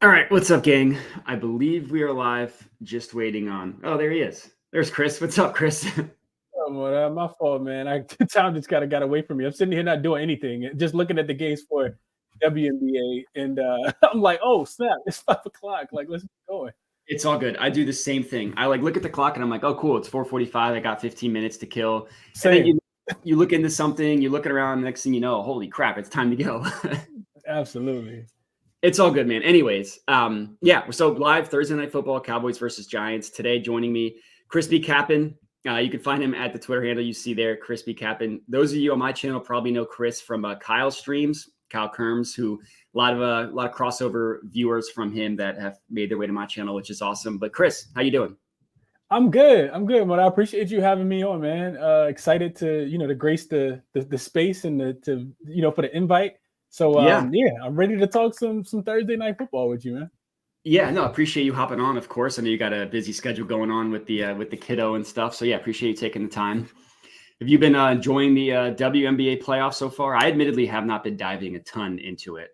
All right, what's up, gang? I believe we are live. Just waiting on. Oh, there he is. There's Chris. What's up, Chris? Oh, well, my fault, man. Time just got away from me. I'm sitting here not doing anything, just looking at the games for WNBA, and I'm like, oh snap, it's 5 o'clock. Like, let's get going. It's all good. I do the same thing. I look at the clock and I'm like, oh, cool. It's 4:45. I got 15 minutes to kill. Same. And then you look into something. You're looking around. Next thing you know, holy crap, it's time to go. Absolutely. It's all good, man. Anyways, yeah. So live Thursday Night Football, Cowboys versus Giants. Today, joining me, ChrisBeCappin. You can find him at the Twitter handle you see there, ChrisBeCappin. Those of you on my channel probably know Chris from Kyle's streams, Kyle Kerms, who a lot of crossover viewers from him that have made their way to my channel, which is awesome. But Chris, how you doing? I'm good. Well, I appreciate you having me on, man. Excited to grace the space and for the invite. So yeah, I'm ready to talk some Thursday Night Football with you, man. Yeah, no, appreciate you hopping on. Of course, I know you got a busy schedule going on with the kiddo and stuff. So yeah, appreciate you taking the time. Have you been enjoying the WNBA playoffs so far? I admittedly have not been diving a ton into it.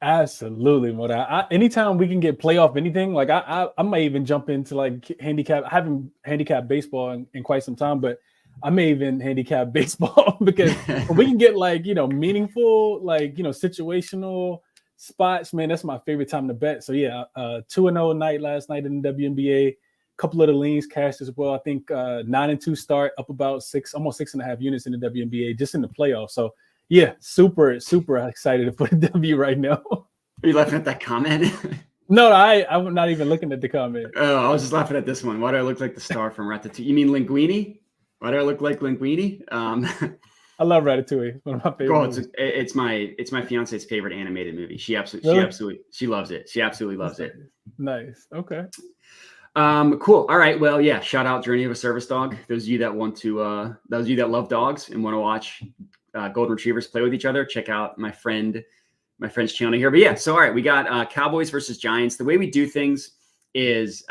Absolutely, Moda. Anytime we can get playoff anything, like I might even jump into like handicap. I haven't handicapped baseball in quite some time, but I may even handicap baseball because we can get meaningful, situational spots, man. That's my favorite time to bet. So yeah, 2-0 night last night in the WNBA. A couple of the leans cashed as well. I think 9-2 start, up about almost 6.5 units in the WNBA just in the playoffs. So yeah, super excited to put a W right now. Are you laughing at that comment? No, I'm not even looking at the comment. Oh, I was just laughing at this one. Why do I look like the star from Ratatouille? You mean Linguini? Why do I look like Linguini? I love Ratatouille. One of my favorite movies. It's my fiance's favorite animated movie. She loves it. She absolutely loves it. Nice. Okay. Cool. All right. Well, yeah. Shout out Journey of a Service Dog. Those of you that love dogs and want to watch golden retrievers play with each other, check out my friend's channel here. But yeah. So all right, we got Cowboys versus Giants. The way we do things is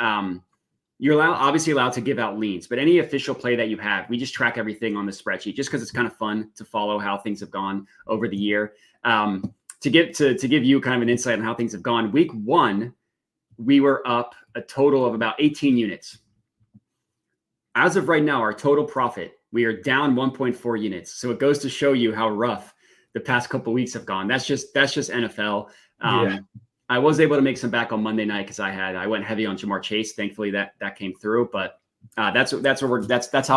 you're obviously allowed to give out leans, but any official play that you have, we just track everything on the spreadsheet just because it's kind of fun to follow how things have gone over the year. To give you kind of an insight on how things have gone, week 1, we were up a total of about 18 units. As of right now, our total profit, we are down 1.4 units. So it goes to show you how rough the past couple of weeks have gone. That's just NFL. Yeah. I was able to make some back on Monday night because I went heavy on Jamar Chase. Thankfully that came how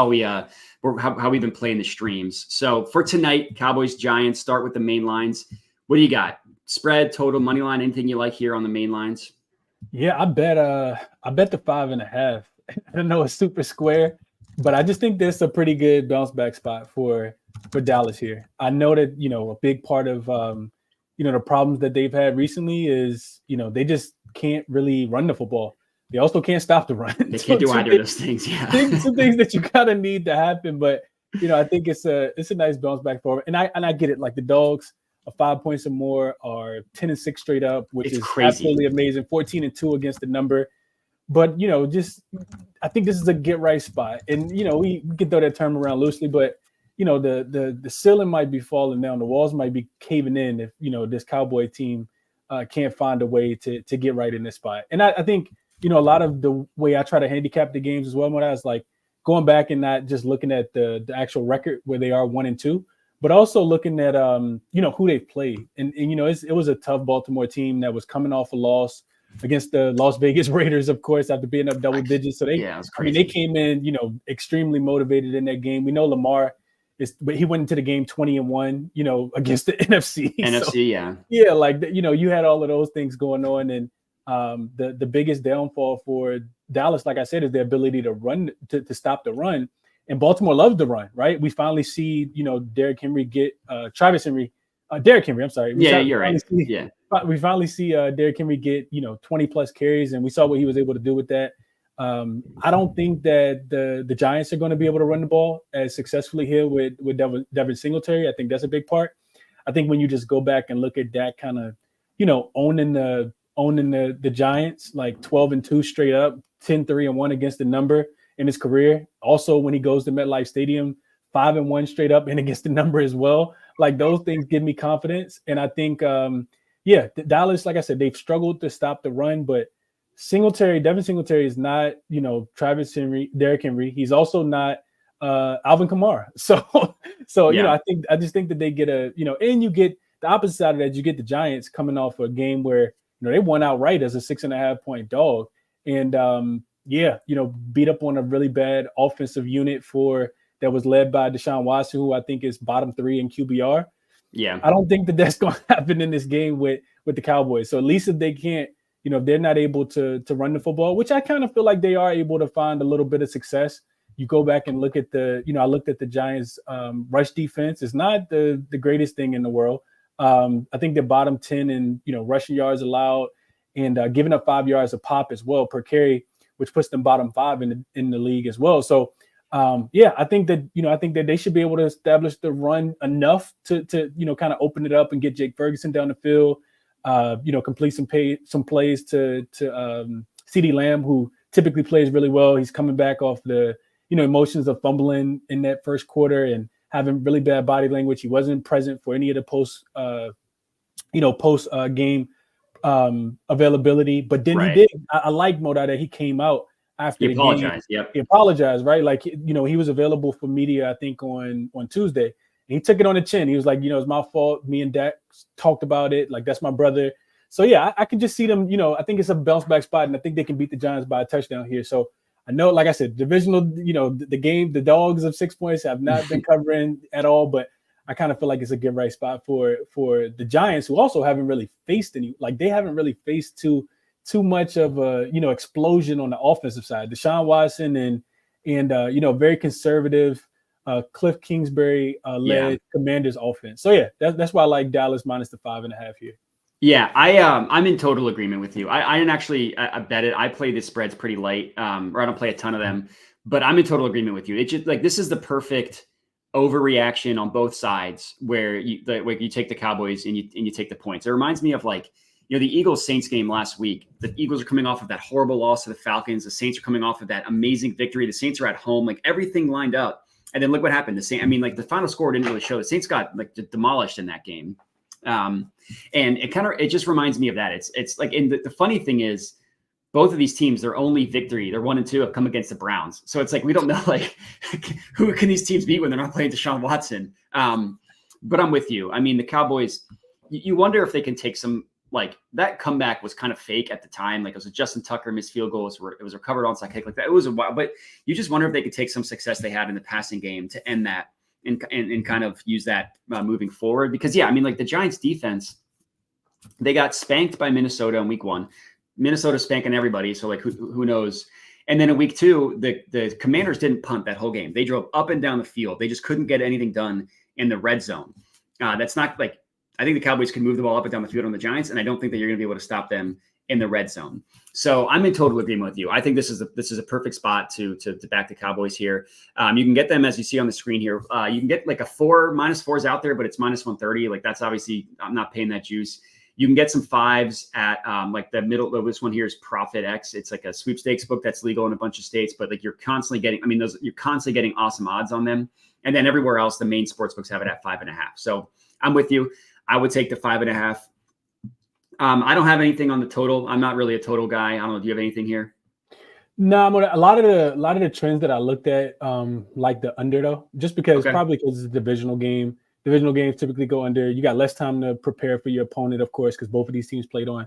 we've been playing the streams. So for tonight, Cowboys Giants, start with the main lines. What do you got? Spread, total, money line, anything you like here on the main lines? Yeah, I bet the 5.5. I know it's super square, but I just think this is a pretty good bounce back spot for Dallas here. I know that a big part of the problems that they've had recently is, they just can't really run the football. They also can't stop the run. They can't do either of those things. Yeah. Some things that you kind of need to happen. But, I think it's a nice bounce back forward. And I get it. Like the Dogs are 5 points or more are 10-6 straight up, which is crazy. Absolutely amazing. 14-2 against the number. But, I think this is a get right spot. And, we can throw that term around loosely, but the ceiling might be falling down. The walls might be caving in if, this Cowboy team can't find a way to get right in this spot. And I think, a lot of the way I try to handicap the games as well, when I was like going back and not just looking at the actual record where they are 1-2, but also looking at, who they've played. And it was a tough Baltimore team that was coming off a loss against the Las Vegas Raiders, of course, after being up double digits. So they came in, extremely motivated in that game. We know Lamar he went into the game 20-1, against the NFC. You had all of those things going on, and the biggest downfall for Dallas, like I said, is their ability to run to stop the run. And Baltimore loves the run, right? We finally see Derrick Henry get Derrick Henry. I'm sorry. You're right. We finally see Derrick Henry get 20 plus carries, and we saw what he was able to do with that. I don't think that the Giants are going to be able to run the ball as successfully here with Devin Singletary. I think that's a big part. I think when you just go back and look at that kind of, owning the Giants, like 12-2 straight up, 10-3-1 against the number in his career. Also, when he goes to MetLife Stadium, 5-1 straight up and against the number as well. Like those things give me confidence. And I think, yeah, Dallas, like I said, they've struggled to stop the run, but Devin Singletary is not, Travis Henry, Derrick Henry. He's also not Alvin Kamara. So Yeah. I just think that they get and you get the opposite side of that. You get the Giants coming off a game where they won outright as a 6.5-point dog, and beat up on a really bad offensive unit that was led by Deshaun Watson, who I think is bottom 3 in QBR. Yeah. I don't think that that's going to happen in this game with the Cowboys. So at least if they can't, if they're not able to run the football, which I kind of feel like they are able to find a little bit of success. You go back and look at I looked at the Giants rush defense. It's not the greatest thing in the world. I think they're bottom 10 in, rushing yards allowed and giving up 5 yards a pop as well per carry, which puts them bottom 5 in the league as well. So I think that they should be able to establish the run enough to kind of open it up and get Jake Ferguson down the field, complete some plays to CeeDee Lamb, who typically plays really well. He's coming back off the, emotions of fumbling in that first quarter and having really bad body language. He wasn't present for any of the post game availability, but then Right. he did. I like Moda that he came out after the game. Yep. He apologized, right? Like, he was available for media, I think on Tuesday, and he took it on the chin. He was like, it's my fault. Me and Dak talked about it. Like, that's my brother. So yeah, I can just see them, I think it's a bounce back spot, and I think they can beat the Giants by a touchdown here. So I know, like I said, divisional, the dogs of 6 points have not been covering at all, but I kind of feel like it's a good right spot for the Giants, who also haven't really faced they haven't really faced too much of a, explosion on the offensive side. Deshaun Watson and very conservative Cliff Kingsbury led Commanders offense. So yeah, that's why I like Dallas minus the 5.5 here. Yeah, I'm in total agreement with you. I didn't actually I bet it. I play the spreads pretty light, or I don't play a ton of them, but I'm in total agreement with you. It's just like, this is the perfect overreaction on both sides, where you take the Cowboys and you take the points. It reminds me of the Eagles Saints game last week. The Eagles are coming off of that horrible loss to the Falcons. The Saints are coming off of that amazing victory. The Saints are at home, like everything lined up. And then look what happened. The final score didn't really show. The Saints got demolished in that game. And it just reminds me of that. It's like, and the funny thing is, both of these teams, their only victory, they're 1-2, have come against the Browns. So it's like, we don't know, who can these teams beat when they're not playing Deshaun Watson? But I'm with you. I mean, the Cowboys, you wonder if they can take some, that comeback was kind of fake at the time. Like, it was a Justin Tucker missed field goal. It was recovered onside kick like that. It was a while, but you just wonder if they could take some success they had in the passing game to end that and kind of use that moving forward. Because the Giants defense, they got spanked by Minnesota in week 1. Minnesota spanking everybody. So who knows? And then in week 2, the Commanders didn't punt that whole game. They drove up and down the field. They just couldn't get anything done in the red zone. That's not I think the Cowboys can move the ball up and down the field on the Giants, and I don't think that you're going to be able to stop them in the red zone. So I'm in total agreement with you. I think this is a perfect spot to back the Cowboys here. You can get them, as you see on the screen here. You can get a -4 is out there, but it's -130. That's obviously, I'm not paying that juice. You can get some 5s at the middle. This one here is Profit X. It's like a sweepstakes book that's legal in a bunch of states, but you're constantly getting, you're constantly getting awesome odds on them. And then everywhere else, the main sports books have it at 5.5. So I'm with you. I would take the 5.5. I don't have anything on the total. I'm not really a total guy. I don't know. Do you have anything here? No, a lot of the trends that I looked at, like the under though, just because probably because it's a divisional game. Divisional games typically go under. You got less time to prepare for your opponent, of course, because both of these teams played on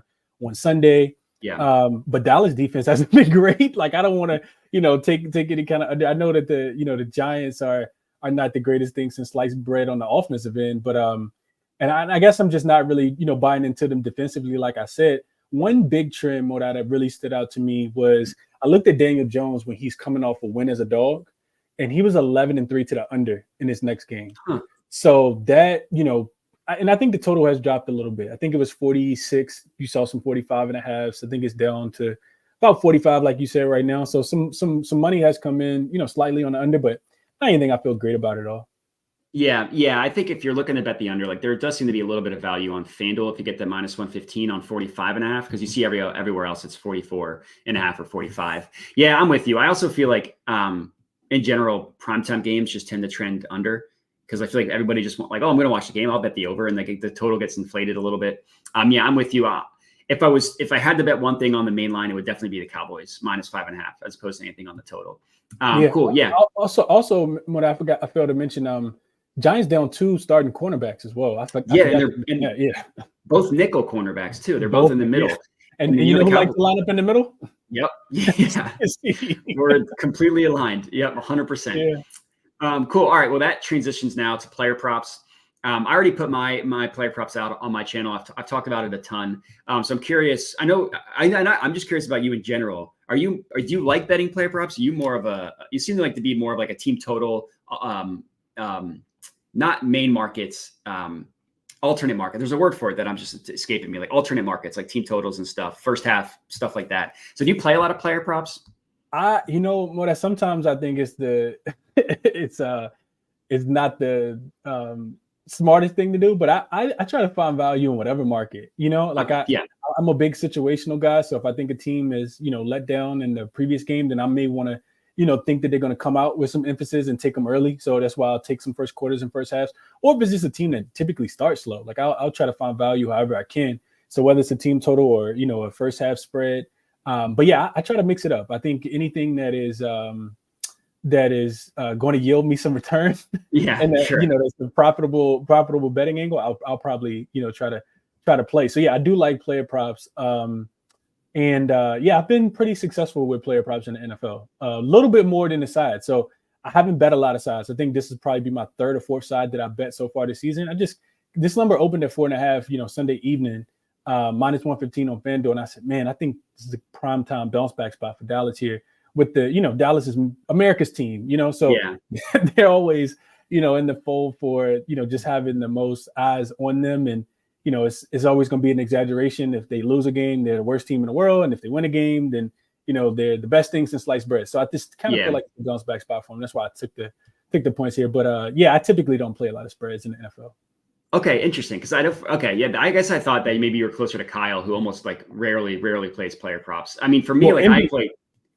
Sunday. Yeah. But Dallas defense hasn't been great. I don't want to, take any kind of under. I know that the Giants are not the greatest thing since sliced bread on the offensive end, but and I guess I'm just not really, buying into them defensively. Like I said, one big trend, Moda, that really stood out to me was I looked at Daniel Jones when he's coming off a win as a dog, and he was 11-3 to the under in his next game. Huh. So that, and I think the total has dropped a little bit. I think it was 46. You saw some 45.5. So I think it's down to about 45, like you said right now. So some money has come in, slightly on the under, but not anything I feel great about at all. Yeah. I think if you're looking to bet the under, there does seem to be a little bit of value on FanDuel if you get the -115 on 45.5, because you see everywhere else it's 44.5 or 45. Yeah, I'm with you. I also feel like in general, primetime games just tend to trend under, because I feel like everybody just like, oh, I'm going to watch the game. I'll bet the over, and like the total gets inflated a little bit. Yeah, I'm with you. If I had to bet one thing on the main line, it would definitely be the Cowboys -5.5 as opposed to anything on the total. Cool. Yeah. Also, what I failed to mention, Giants down 2 starting cornerbacks as well. Yeah, both nickel cornerbacks too. They're both in the middle. Yeah. And you know who likes to line up in the middle? Yep. Yeah. We're completely aligned. Yep. 100%. Yeah. Cool. All right. Well, that transitions now to player props. I already put my player props out on my channel. I've talked about it a ton. So I'm curious. I'm just curious about you in general. Do you like betting player props? Are you more of you seem to like to be more of like a team total, not main markets, alternate market. There's a word for it that I'm just escaping me, like alternate markets, like team totals and stuff, first half, stuff like that. So do you play a lot of player props? What sometimes I think is it's not the smartest thing to do, but I try to find value in whatever market, I'm a big situational guy. So if I think a team is, let down in the previous game, then I may want to, think that they're going to come out with some emphasis and take them early. So that's why I'll take some first quarters and first halves. Or if it's just a team that typically starts slow, like I'll try to find value however I can. So whether it's a team total or, a first half spread. But yeah, I try to mix it up. I think anything that is going to yield me some return. Yeah, and that, sure. That's the profitable betting angle. I'll probably, try to play. So yeah, I do like player props. I've been pretty successful with player props in the NFL, a little bit more than the side. So I haven't bet a lot of sides. I think this is probably be my third or fourth side that I bet so far this season. This number opened at 4.5, Sunday evening, -115 on FanDuel. And I said, man, I think this is a prime time bounce back spot for Dallas here with the, Dallas is America's team, so yeah. They're always, in the fold for, just having the most eyes on them. And, it's always going to be an exaggeration. If they lose a game, they're the worst team in the world. And if they win a game, then, they're the best thing since sliced bread. So I just kind of feel like the bounce back spot for them. That's why I took the points here. But I typically don't play a lot of spreads in the NFL. Okay, interesting. Because I guess I thought that maybe you were closer to Kyle, who almost like rarely plays player props. I mean, for me, I play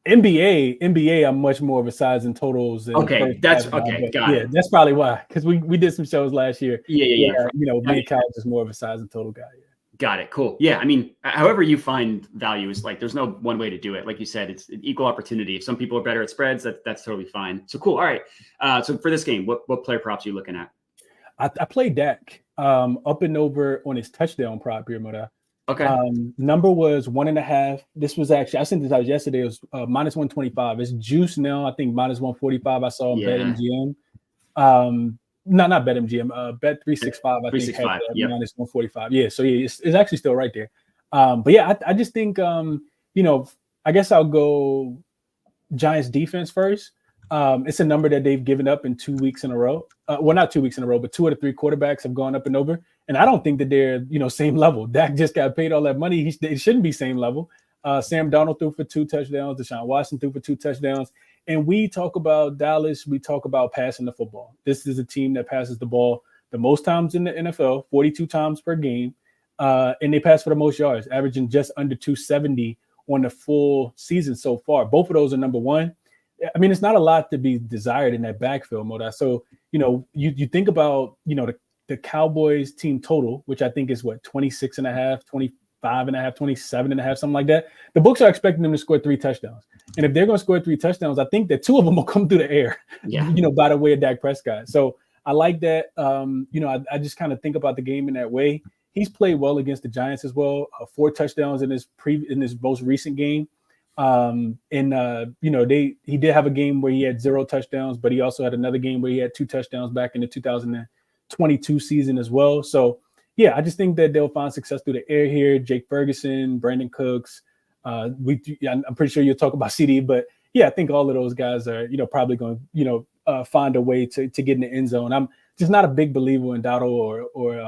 NBA, I'm much more of a size and totals. Okay, that's okay. Got it. That's probably why. Because we did some shows last year. Yeah. Me and Kyle is more of a size and total guy. Yeah. Got it. Cool. Yeah. I mean, however you find value is like, there's no one way to do it. Like you said, it's an equal opportunity. If some people are better at spreads, that's totally fine. So cool. All right. So for this game, what player props are you looking at? I played Dak up and over on his touchdown prop here, Moda. Okay. Number was 1.5. This was actually, I sent this out yesterday. It was -125. It's juice now. I think -145. I saw BetMGM. Not BetMGM. Bet365. I think had -145. Yeah. So yeah, it's actually still right there. But yeah, I just think I guess I'll go Giants defense first. It's a number that they've given up in 2 weeks in a row. Well, not 2 weeks in a row, but 2 out of 3 quarterbacks have gone up and over. And I don't think that they're, same level. Dak just got paid all that money. They shouldn't be same level. Sam Darnold threw for 2 touchdowns. Deshaun Watson threw for 2 touchdowns. And we talk about Dallas. We talk about passing the football. This is a team that passes the ball the most times in the NFL, 42 times per game. And they pass for the most yards, averaging just under 270 on the full season so far. Both of those are number one. I mean, it's not a lot to be desired in that backfield, Moda. So, you think about, the Cowboys team total, which I think is 26.5, 25.5, 27.5, something like that. The books are expecting them to score 3 touchdowns. And if they're going to score 3 touchdowns, I think that 2 of them will come through the air, by the way of Dak Prescott. So I like that. I just kind of think about the game in that way. He's played well against the Giants as well. 4 touchdowns in his most recent game. He did have a game where he had 0 touchdowns, but he also had another game where he had 2 touchdowns back in the 2022 season as well. So yeah, I just think that they'll find success through the air here. Jake Ferguson, Brandon Cooks. I'm pretty sure you'll talk about CD, but yeah, I think all of those guys are, probably going to, find a way to get in the end zone. I'm just not a big believer in Dowdle or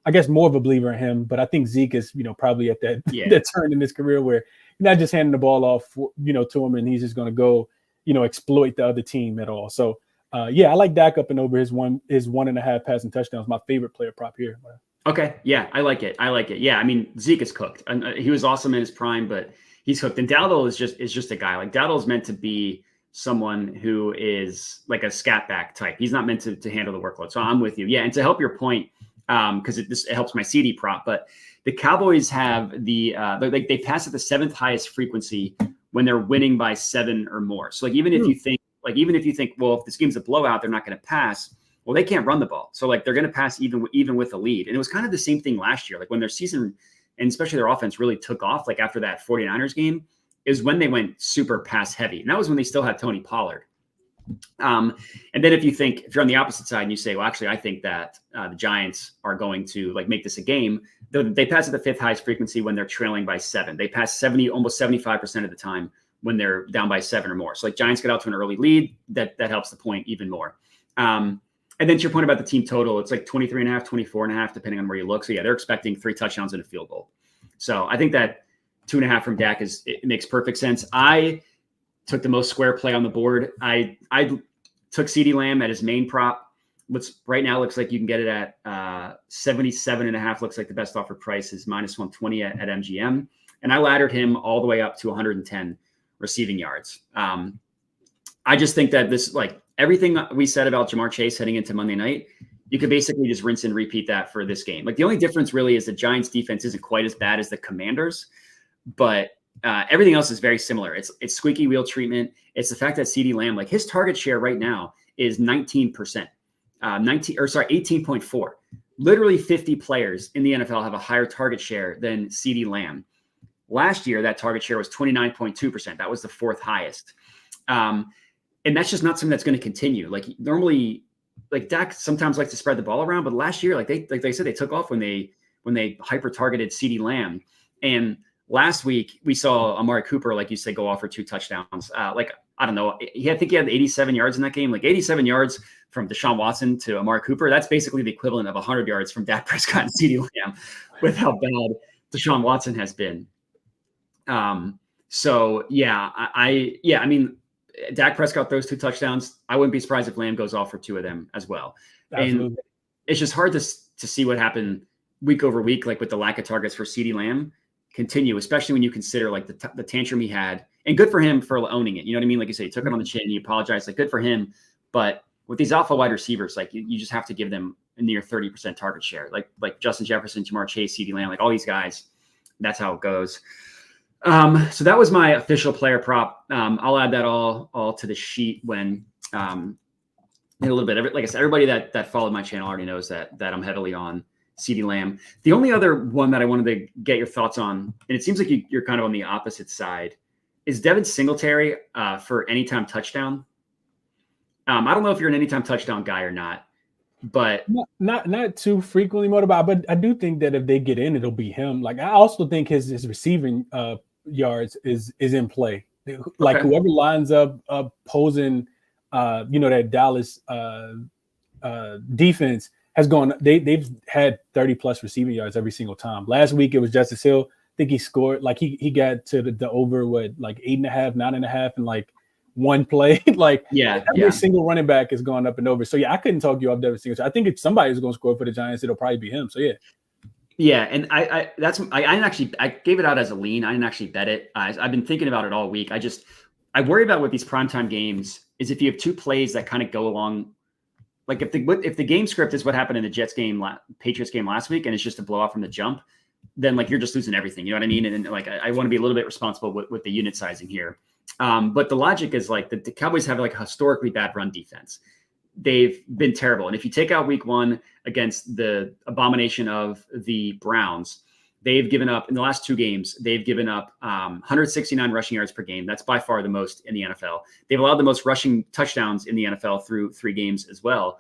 I guess more of a believer in him, but I think Zeke is, probably at that turn in his career where you're not just handing the ball off, to him and he's just going to go, exploit the other team at all. So, I like Dak up and over his 1.5 passing touchdowns. My favorite player prop here. Okay. Yeah, I like it. Yeah. I mean, Zeke is cooked, and he was awesome in his prime, but he's hooked. And Dowdle is just a guy. Like Dowdle is meant to be someone who is like a scat back type. He's not meant to handle the workload. So I'm with you. Yeah. And to help your point, because it helps my CD prop, but the Cowboys have they pass at the 7th highest frequency when they're winning by 7 or more. So like, even if you think, well, if this game's a blowout, they're not going to pass. Well, they can't run the ball. So like, they're going to pass even with a lead. And it was kind of the same thing last year. Like when their season and especially their offense really took off, like after that 49ers game, is when they went super pass heavy. And that was when they still had Tony Pollard. And then if you're on the opposite side and you say, well, actually, I think that the Giants are going to like make this a game, they pass at the 5th highest frequency when they're trailing by 7. They pass almost 75% of the time when they're down by 7 or more. So like Giants get out to an early lead, that helps the point even more. And then to your point about the team total, it's like 23.5, 24.5, depending on where you look. So yeah, they're expecting 3 touchdowns and a field goal. So I think that 2.5 from Dak it makes perfect sense. I took the most square play on the board. I took CeeDee Lamb at his main prop, which right now looks like you can get it at 77.5. Looks like the best offer price is -120 at MGM. And I laddered him all the way up to 110 receiving yards. I just think that this, like everything we said about Jamar Chase heading into Monday night, you could basically just rinse and repeat that for this game. Like the only difference really is the Giants defense isn't quite as bad as the Commanders, but everything else is very similar. It's squeaky wheel treatment. It's the fact that CeeDee Lamb, like his target share right now is 19%, 18.4. Literally 50 players in the NFL have a higher target share than CeeDee Lamb. Last year, that target share was 29.2%. That was the 4th highest. And that's just not something that's going to continue. Like normally, like Dak sometimes likes to spread the ball around, but last year, like they said, they took off when they hyper targeted CeeDee Lamb. And last week we saw Amari Cooper, like you said, go off for 2 touchdowns. I don't know. I think he had 87 yards in that game, like 87 yards from Deshaun Watson to Amari Cooper. That's basically the equivalent of 100 yards from Dak Prescott and CeeDee Lamb with how bad Deshaun Watson has been. So yeah, I mean, Dak Prescott throws 2 touchdowns. I wouldn't be surprised if Lamb goes off for 2 of them as well. Absolutely. And it's just hard to see what happened week over week, like with the lack of targets for CeeDee Lamb continue, especially when you consider like the tantrum he had. And good for him for owning it. You know what I mean? Like you say, he took it on the chin, he apologized, like good for him. But with these alpha wide receivers, like you just have to give them a near 30% target share. Like Justin Jefferson, Jamar Chase, CeeDee Lamb, like all these guys, that's how it goes. So that was my official player prop. I'll add that all to the sheet when in a little bit. Like I said, everybody that followed my channel already knows that I'm heavily on CeeDee Lamb. The only other one that I wanted to get your thoughts on, and it seems like you're kind of on the opposite side, is Devin Singletary for anytime touchdown. I don't know if you're an anytime touchdown guy or not, but not too frequently motivated. But I do think that if they get in, it'll be him. Like I also think his receiving yards is in play. Like okay. Whoever lines up posing, that Dallas defense has gone. They've had 30+ receiving yards every single time. Last week it was Justice Hill. I think he scored like he got to the over like 8.5, 9.5, and like one play. Like every single running back is going up and over. So yeah, I couldn't talk you off Devin Singletary. I think if somebody's going to score for the Giants, it'll probably be him. So yeah. Yeah, and I gave it out as a lean. I didn't actually bet it. I've been thinking about it all week. I worry about with these primetime games is if you have 2 plays that kind of go along. Like if the game script is what happened in the Jets game, Patriots game last week, and it's just a blowout from the jump, then like you're just losing everything. You know what I mean? And like I want to be a little bit responsible with the unit sizing here. But the logic is like the Cowboys have like a historically bad run defense. They've been terrible. And if you take out week 1 against the abomination of the Browns, they've given up in the last 2 games, they've given up 169 rushing yards per game. That's by far the most in the NFL. They've allowed the most rushing touchdowns in the NFL through 3 games as well.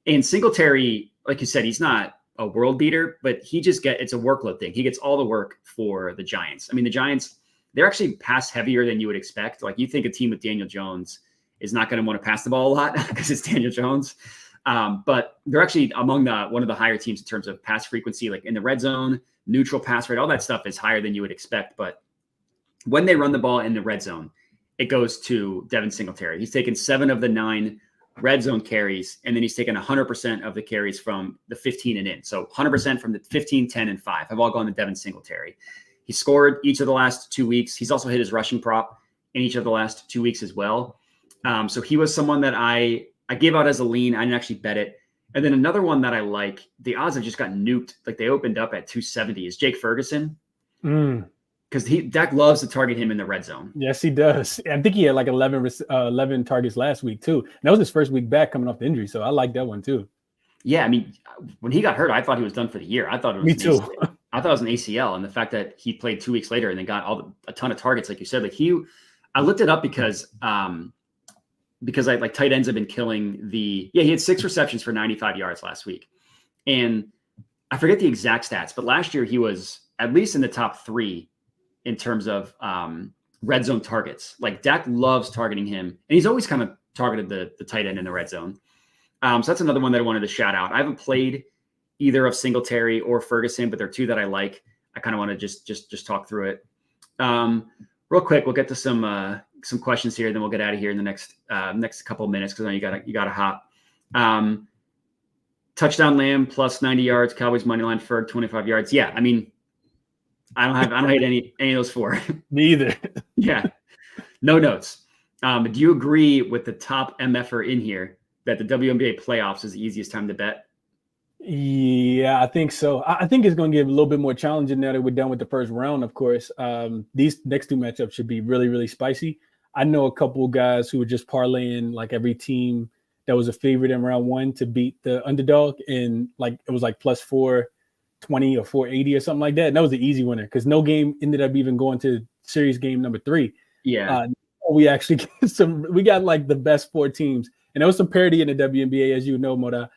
And Singletary, like you said, he's not a world beater, but it's a workload thing. He gets all the work for the Giants. I mean, the Giants, they're actually pass heavier than you would expect. Like you think a team with Daniel Jones is not going to want to pass the ball a lot because it's Daniel Jones. But they're actually among one of the higher teams in terms of pass frequency, like in the red zone, neutral pass rate, all that stuff is higher than you would expect. But when they run the ball in the red zone, it goes to Devin Singletary. He's taken 7 of the 9 red zone carries, and then he's taken 100% of the carries from the 15 and in. So 100% from the 15, 10, and 5 have all gone to Devin Singletary. He scored each of the last 2 weeks. He's also hit his rushing prop in each of the last 2 weeks as well. So he was someone that I gave out as a lean. I didn't actually bet it. And then another one that I like, the odds have just got nuked. Like they opened up at 270 is Jake Ferguson. Because Dak loves to target him in the red zone. Yes, he does. I think he had like 11 targets last week too. And that was his first week back coming off the injury. So I like that one too. Yeah, I mean, when he got hurt, I thought he was done for the year. I thought it was Me too. I thought it was an ACL, and the fact that he played 2 weeks later and then got a ton of targets, like you said, like I looked it up because I like tight ends have been killing he had 6 receptions for 95 yards last week, and I forget the exact stats, but last year he was at least in the top 3 in terms of red zone targets. Like Dak loves targeting him, and he's always kind of targeted the tight end in the red zone. So that's another one that I wanted to shout out. I haven't played either of Singletary or Ferguson, but they're 2 that I like. I kind of want to just talk through it. Real quick, we'll get to some questions here, then we'll get out of here in the next couple of minutes because I know you got to hop. Touchdown Lamb plus 90 yards, Cowboys money line Ferg 25 yards. Yeah, I mean, I don't hate any of those 4. Me either. Yeah, no notes. Do you agree with the top MFer in here that the WNBA playoffs is the easiest time to bet? Yeah, I think so. I think it's going to get a little bit more challenging now that we're done with the first round, of course. These next 2 matchups should be really, really spicy. I know a couple of guys who were just parlaying like every team that was a favorite in round 1 to beat the underdog. And like it was like plus 420 or 480 or something like that. And that was the easy winner because no game ended up even going to series game number 3. Yeah. We actually we got like the best 4 teams. And there was some parity in the WNBA, as you know, Moda.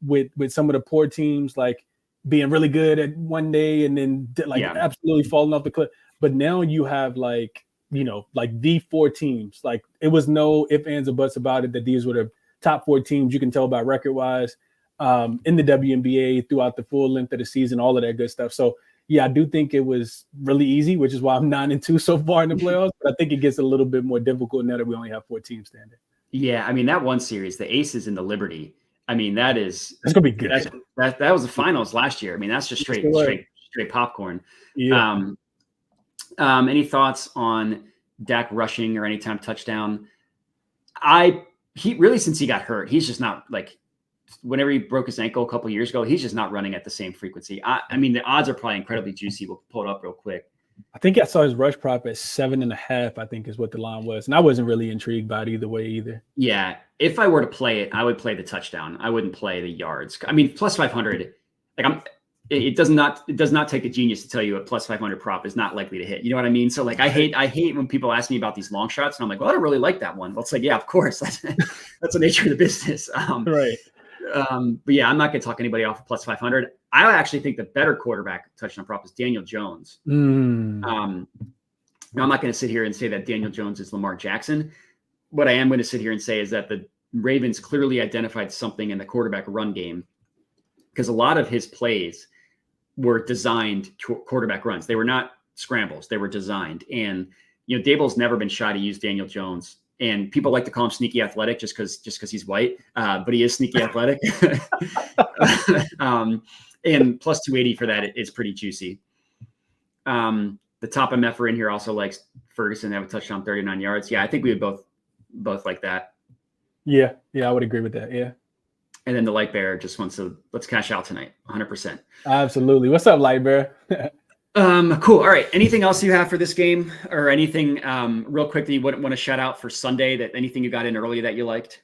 With some of the poor teams like being really good at one day and then absolutely falling off the cliff. But now you have like the 4 teams. Like it was no ifs, ands, or buts about it that these were the top 4 teams. You can tell by record wise in the WNBA throughout the full length of the season, all of that good stuff. So yeah, I do think it was really easy, which is why I'm 9-2 so far in the playoffs. But I think it gets a little bit more difficult now that we only have 4 teams standing. Yeah, I mean that one series, the Aces and the Liberty. I mean that's gonna be good. That was the finals last year. I mean that's just straight popcorn. Yeah. Any thoughts on Dak rushing or anytime touchdown? He really since he got hurt, he's just not like. Whenever he broke his ankle a couple of years ago, he's just not running at the same frequency. I mean the odds are probably incredibly juicy. We'll pull it up real quick. I think I saw his rush prop at 7.5, I think is what the line was. And I wasn't really intrigued by it either way either. Yeah. If I were to play it, I would play the touchdown. I wouldn't play the yards. I mean, plus 500, like it does not take a genius to tell you a plus 500 prop is not likely to hit. You know what I mean? So like, I hate when people ask me about these long shots and I'm like, well, I don't really like that one. Well, it's like, yeah, of course. That's the nature of the business. Right. But yeah, I'm not going to talk anybody off of plus 500. I actually think the better quarterback touchdown prop is Daniel Jones. Now I'm not going to sit here and say that Daniel Jones is Lamar Jackson. What I am going to sit here and say is that the Ravens clearly identified something in the quarterback run game because a lot of his plays were designed quarterback runs. They were not scrambles. They were designed. And, Daboll's never been shy to use Daniel Jones. And people like to call him sneaky athletic just because he's white, but he is sneaky athletic. And plus 280 for that is pretty juicy. The top MFer in here also likes Ferguson to have a touchdown, 39 yards. Yeah, I think we would both like that. Yeah, I would agree with that. Yeah. And then the Light Bear just wants to let's cash out tonight, 100%. Absolutely. What's up, Light Bear? Cool. All right. Anything else you have for this game or anything real quick that you want to shout out for Sunday, that anything you got in early that you liked?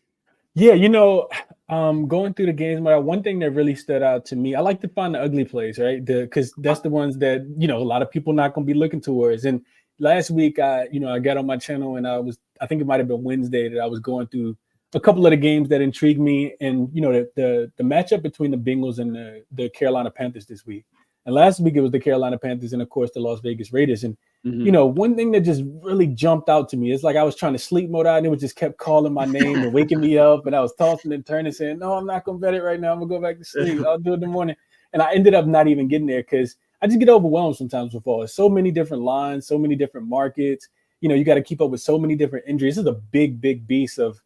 Yeah, going through the games, one thing that really stood out to me, I like to find the ugly plays, right? Because that's the ones that, a lot of people not going to be looking towards. And last week, I got on my channel and I think it might've been Wednesday that I was going through a couple of the games that intrigued me. And, the matchup between the Bengals and the Carolina Panthers this week. And last week it was the Carolina Panthers and of course the Las Vegas Raiders. And, one thing that just really jumped out to me is like I was trying to sleep mode out and it just kept calling my name and waking me up. And I was tossing and turning saying, no, I'm not going to bet it right now. I'm going to go back to sleep. I'll do it in the morning. And I ended up not even getting there because I just get overwhelmed sometimes with all. So many different lines, so many different markets. You got to keep up with so many different injuries. This is a big, big beast of,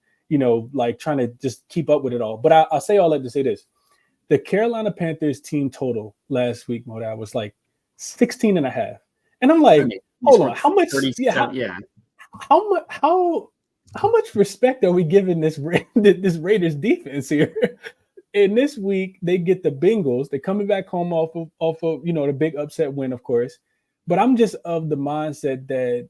like trying to just keep up with it all. But I'll say all that to say this. The Carolina Panthers team total last week, Moda, was like 16.5. And I'm like, hold on, how much? Yeah, how much? How how much respect are we giving this Raiders defense here? And this week they get the Bengals. They're coming back home off of the big upset win, of course. But I'm just of the mindset that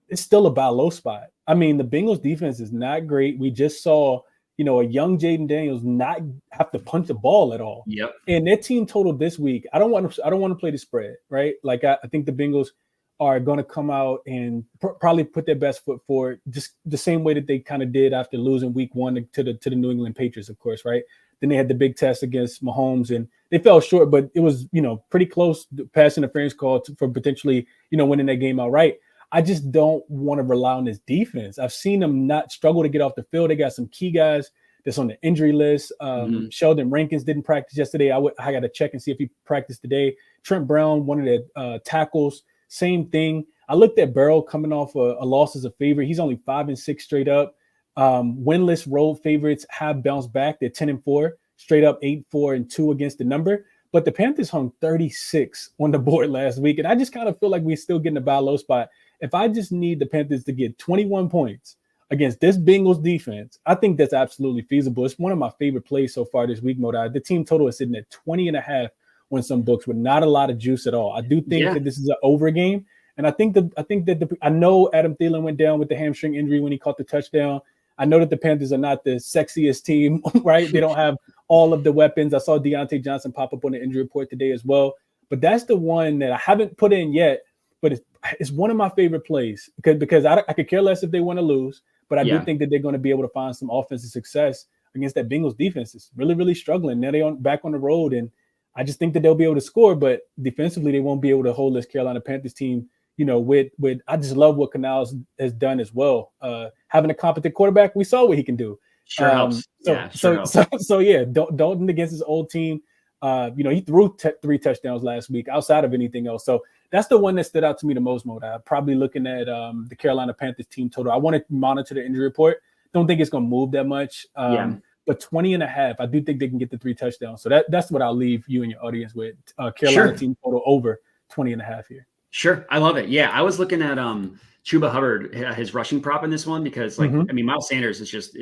it's still a buy low spot. I mean, the Bengals defense is not great. We just saw, a young Jaden Daniels not have to punch the ball at all. Yep. And their team total this week, I don't want to play the spread, right? Like I think the Bengals are going to come out and probably put their best foot forward, just the same way that they kind of did after losing week 1 to the New England Patriots, of course, right? Then they had the big test against Mahomes, and they fell short, but it was, pretty close pass interference call for potentially, winning that game outright. I just don't want to rely on this defense. I've seen them not struggle to get off the field. They got some key guys that's on the injury list. Sheldon Rankins didn't practice yesterday. I got to check and see if he practiced today. Trent Brown, one of the tackles, same thing. I looked at Burrow coming off a loss as a favorite. He's only 5-6 straight up. Winless road favorites have bounced back. They're 10-4, straight up 8-4-2 against the number. But the Panthers hung 36 on the board last week. And I just kind of feel like we're still getting a buy low spot. If I just need the Panthers to get 21 points against this Bengals defense, I think that's absolutely feasible. It's one of my favorite plays so far this week, Modi. The team total is sitting at 20.5 on some books with not a lot of juice at all. I do think that this is an over game. And I know Adam Thielen went down with the hamstring injury when he caught the touchdown. I know that the Panthers are not the sexiest team, right? They don't have all of the weapons. I saw Deontay Johnson pop up on the injury report today as well. But that's the one that I haven't put in yet, but it's one of my favorite plays because I could care less if they want to lose, but I do think that they're going to be able to find some offensive success against that Bengals defense. It's really, really struggling. Now they're back on the road, and I just think that they'll be able to score, but defensively they won't be able to hold this Carolina Panthers team. With I just love what Canals has done as well. Having a competent quarterback, we saw what he can do. Sure helps. Dalton against his old team. He threw 3 touchdowns last week outside of anything else. So that's the one that stood out to me the most, Modi. Probably looking at the Carolina Panthers team total. I want to monitor the injury report. Don't think it's going to move that much. But 20.5, I do think they can get the 3 touchdowns. So that's what I'll leave you and your audience with. Carolina team total over 20.5 here. Sure. I love it. Yeah. I was looking at Chuba Hubbard, his rushing prop in this one, because Miles Sanders is just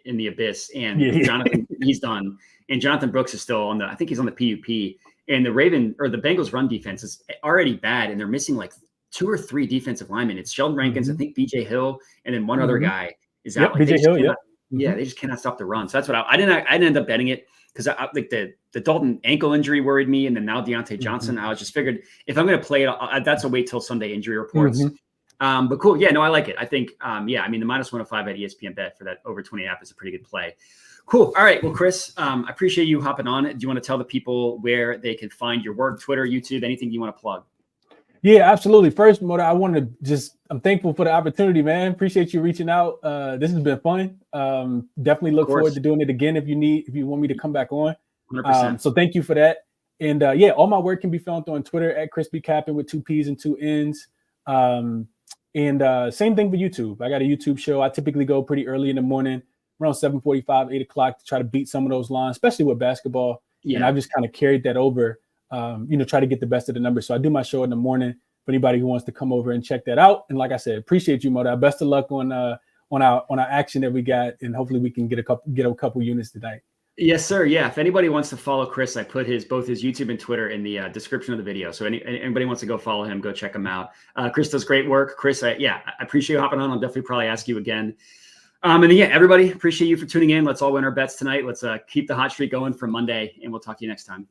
in the abyss, and Jonathan, he's done. And Jonathan Brooks is still I think he's on the PUP, and the Bengals run defense is already bad. And they're missing like 2 or 3 defensive linemen. It's Sheldon Rankins, I think BJ Hill, and then one other guy is out. BJ Hill. Yeah. They just cannot stop the run. So that's what I didn't end up betting it, because I like the Dalton ankle injury worried me, and then now Deontay Johnson. I was just figured if I'm going to play it, that's a wait till Sunday injury reports. But cool. Yeah, no, I like it. I think, the -105 at ESPN bet for that over 20.5 is a pretty good play. Cool. All right. Well, Chris, I appreciate you hopping on. Do you want to tell the people where they can find your work, Twitter, YouTube, anything you want to plug? Yeah, absolutely. First, Mota, I'm thankful for the opportunity, man. Appreciate you reaching out. This has been fun. Definitely look forward to doing it again if you want me to come back on. 100%. So thank you for that. And all my work can be found on Twitter at ChrisBeCappin with 2 P's and 2 N's. And same thing for YouTube. I got a YouTube show. I typically go pretty early in the morning, around 7:45, 8 o'clock, to try to beat some of those lines, especially with basketball. Yeah. And I've just kind of carried that over, try to get the best of the numbers. So I do my show in the morning for anybody who wants to come over and check that out. And like I said, appreciate you, Mota. Best of luck on our action that we got, and hopefully we can get a couple units tonight. Yes, sir. Yeah. If anybody wants to follow Chris, I put both his YouTube and Twitter in the description of the video. So anybody wants to go follow him, go check him out. Chris does great work. Chris, I appreciate you hopping on. I'll definitely probably ask you again. Everybody, appreciate you for tuning in. Let's all win our bets tonight. Let's keep the hot streak going for Monday, and we'll talk to you next time.